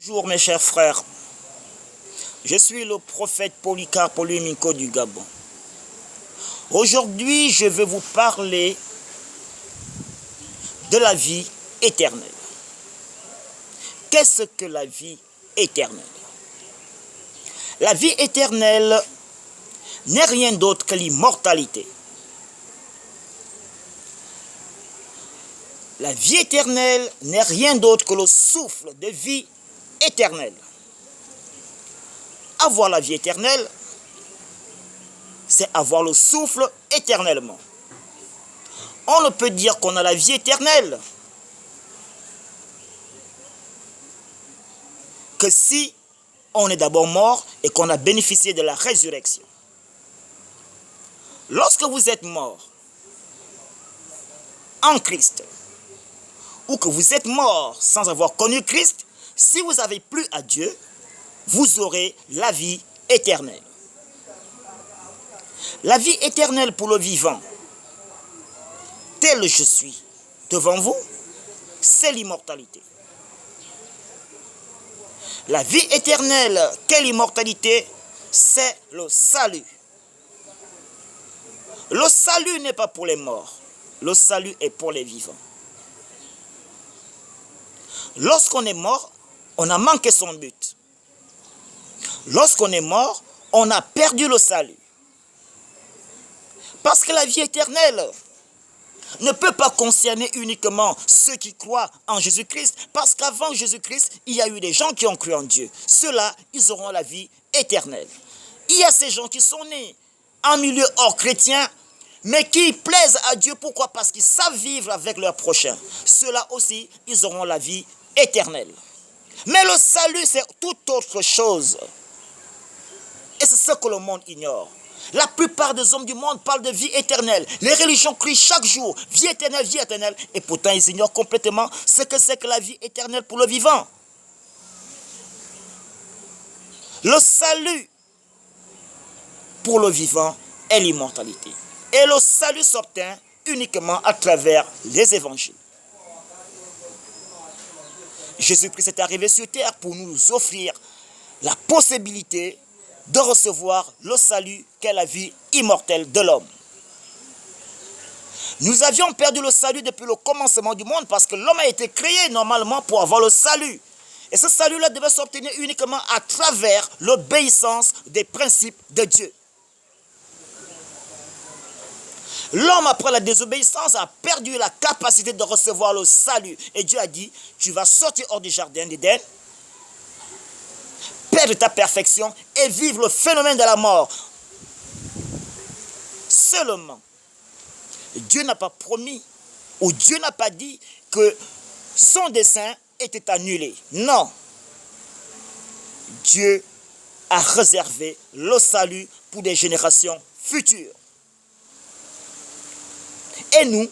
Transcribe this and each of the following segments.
Bonjour mes chers frères, je suis le prophète Polycarpe Olumiko du Gabon. Aujourd'hui, je vais vous parler de la vie éternelle. Qu'est-ce que la vie éternelle? La vie éternelle n'est rien d'autre que l'immortalité. La vie éternelle n'est rien d'autre que le souffle de vie éternelle. Avoir la vie éternelle, c'est avoir le souffle éternellement. On ne peut dire qu'on a la vie éternelle que si on est d'abord mort et qu'on a bénéficié de la résurrection. Lorsque vous êtes mort en Christ, ou que vous êtes mort sans avoir connu Christ, si vous avez plu à Dieu, vous aurez la vie éternelle. La vie éternelle pour le vivant, tel je suis devant vous, c'est l'immortalité. La vie éternelle, quelle immortalité? C'est le salut. Le salut n'est pas pour les morts, le salut est pour les vivants. Lorsqu'on est mort, on a manqué son but. Lorsqu'on est mort, on a perdu le salut. Parce que la vie éternelle ne peut pas concerner uniquement ceux qui croient en Jésus-Christ. Parce qu'avant Jésus-Christ, il y a eu des gens qui ont cru en Dieu. Ceux-là, ils auront la vie éternelle. Il y a ces gens qui sont nés en milieu hors chrétien, mais qui plaisent à Dieu. Pourquoi? Parce qu'ils savent vivre avec leur prochain. Ceux-là aussi, ils auront la vie éternelle. Mais le salut, c'est toute autre chose. Et c'est ce que le monde ignore. La plupart des hommes du monde parlent de vie éternelle. Les religions crient chaque jour vie éternelle, et pourtant ils ignorent complètement ce que c'est que la vie éternelle pour le vivant. Le salut pour le vivant est l'immortalité. Et le salut s'obtient uniquement à travers les évangiles. Jésus-Christ est arrivé sur terre pour nous offrir la possibilité de recevoir le salut qu'est la vie immortelle de l'homme. Nous avions perdu le salut depuis le commencement du monde parce que l'homme a été créé normalement pour avoir le salut. Et ce salut-là devait s'obtenir uniquement à travers l'obéissance des principes de Dieu. L'homme, après la désobéissance, a perdu la capacité de recevoir le salut. Et Dieu a dit, tu vas sortir hors du jardin d'Éden, perdre ta perfection et vivre le phénomène de la mort. Seulement, Dieu n'a pas promis, ou Dieu n'a pas dit que son dessein était annulé. Non. Dieu a réservé le salut pour des générations futures. Et nous,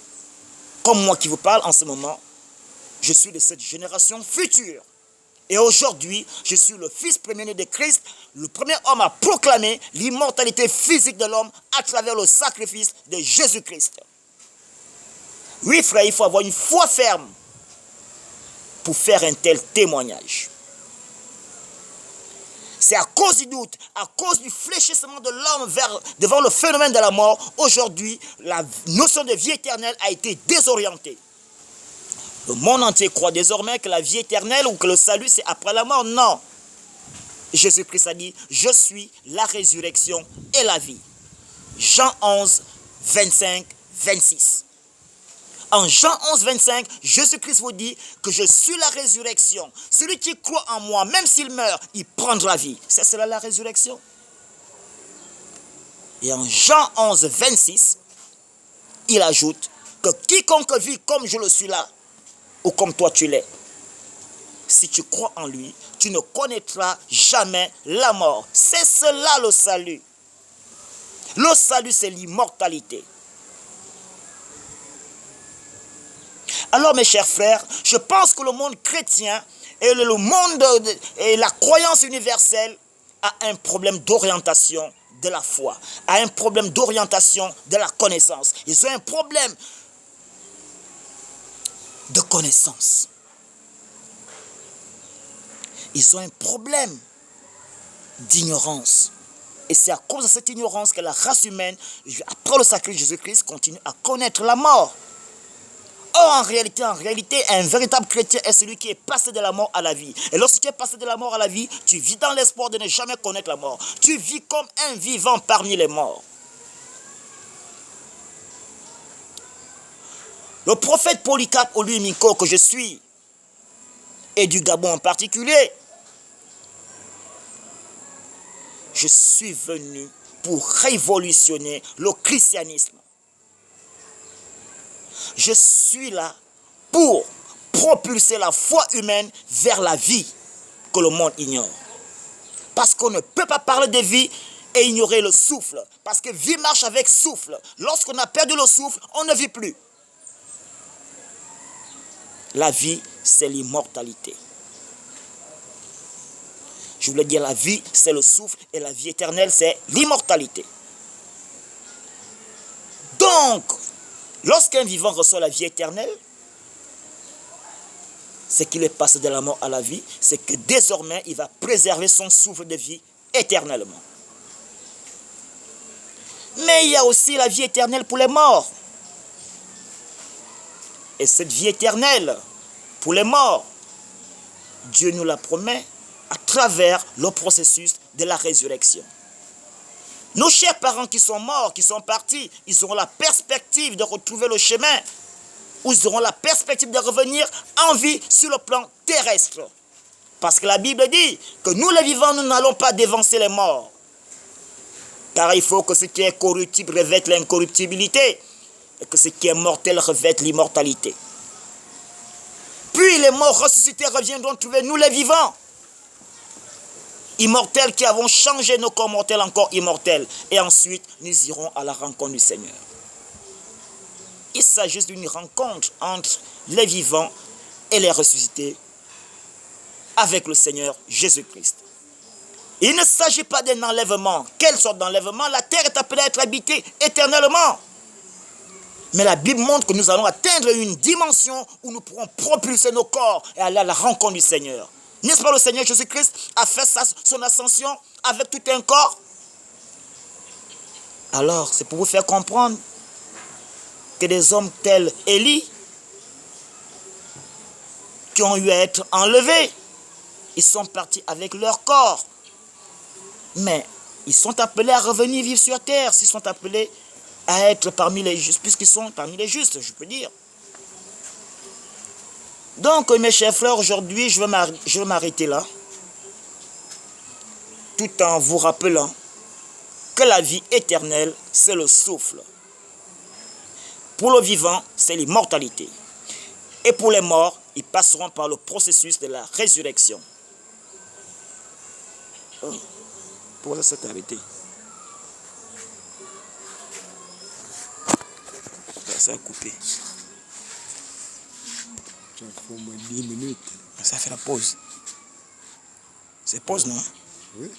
comme moi qui vous parle en ce moment, je suis de cette génération future. Et aujourd'hui, je suis le fils premier-né de Christ, le premier homme à proclamer l'immortalité physique de l'homme à travers le sacrifice de Jésus-Christ. Oui, frère, il faut avoir une foi ferme pour faire un tel témoignage. C'est à cause du doute, à cause du fléchissement de l'homme devant le phénomène de la mort, aujourd'hui, la notion de vie éternelle a été désorientée. Le monde entier croit désormais que la vie éternelle ou que le salut, c'est après la mort. Non. Jésus-Christ a dit, je suis la résurrection et la vie. Jean 11, 25, 26. En Jean 11, 25, Jésus-Christ vous dit que je suis la résurrection. Celui qui croit en moi, même s'il meurt, il prendra la vie. C'est cela la résurrection. Et en Jean 11, 26, il ajoute que quiconque vit comme je le suis là, ou comme toi tu l'es, si tu crois en lui, tu ne connaîtras jamais la mort. C'est cela le salut. Le salut, c'est l'immortalité. Alors mes chers frères, je pense que le monde chrétien et le monde et la croyance universelle a un problème d'orientation de la foi, a un problème d'orientation de la connaissance. Ils ont un problème de connaissance. ils ont un problème d'ignorance. Et c'est à cause de cette ignorance que la race humaine, après le sacrifice de Jésus-Christ, continue à connaître la mort. Or, en réalité, un véritable chrétien est celui qui est passé de la mort à la vie. Et lorsque tu es passé de la mort à la vie, tu vis dans l'espoir de ne jamais connaître la mort. Tu vis comme un vivant parmi les morts. Le prophète Polycarpe Olumiko que je suis, et du Gabon en particulier, je suis venu pour révolutionner le christianisme. Je suis là pour propulser la foi humaine vers la vie que le monde ignore. Parce qu'on ne peut pas parler de vie et ignorer le souffle. Parce que vie marche avec souffle. Lorsqu'on a perdu le souffle, on ne vit plus. La vie, c'est l'immortalité. Je voulais dire la vie, c'est le souffle, et la vie éternelle, c'est l'immortalité. Donc, lorsqu'un vivant reçoit la vie éternelle, c'est qu'il est passé de la mort à la vie, c'est que désormais, il va préserver son souffle de vie éternellement. Mais il y a aussi la vie éternelle pour les morts. Et cette vie éternelle pour les morts, Dieu nous la promet à travers le processus de la résurrection. Nos chers parents qui sont morts, qui sont partis, ils auront la perspective de retrouver le chemin, ou ils auront la perspective de revenir en vie sur le plan terrestre. Parce que la Bible dit que nous les vivants, nous n'allons pas dévancer les morts. Car il faut que ce qui est corruptible revête l'incorruptibilité, et que ce qui est mortel revête l'immortalité. Puis les morts ressuscités reviendront trouver nous les vivants, immortels qui avons changé nos corps mortels encore immortels. Et ensuite, nous irons à la rencontre du Seigneur. Il s'agit d'une rencontre entre les vivants et les ressuscités avec le Seigneur Jésus-Christ. Il ne s'agit pas d'un enlèvement. Quelle sorte d'enlèvement? La terre est appelée à être habitée éternellement. Mais la Bible montre que nous allons atteindre une dimension où nous pourrons propulser nos corps et aller à la rencontre du Seigneur. N'est-ce pas, le Seigneur Jésus-Christ a fait son ascension avec tout un corps? Alors, c'est pour vous faire comprendre que des hommes tels Élie, qui ont eu à être enlevés, ils sont partis avec leur corps. Mais ils sont appelés à revenir vivre sur terre, s'ils sont appelés à être parmi les justes, puisqu'ils sont parmi les justes, je peux dire. Donc, mes chers frères, aujourd'hui, je vais m'arrêter là, tout en vous rappelant que la vie éternelle, c'est le souffle. Pour le vivant, c'est l'immortalité. Et pour les morts, ils passeront par le processus de la résurrection. Oh, pourquoi ça s'est arrêté? Ça a coupé. Ça fait au moins 10 minutes. Ça fait la pause. C'est pause, non? Oui.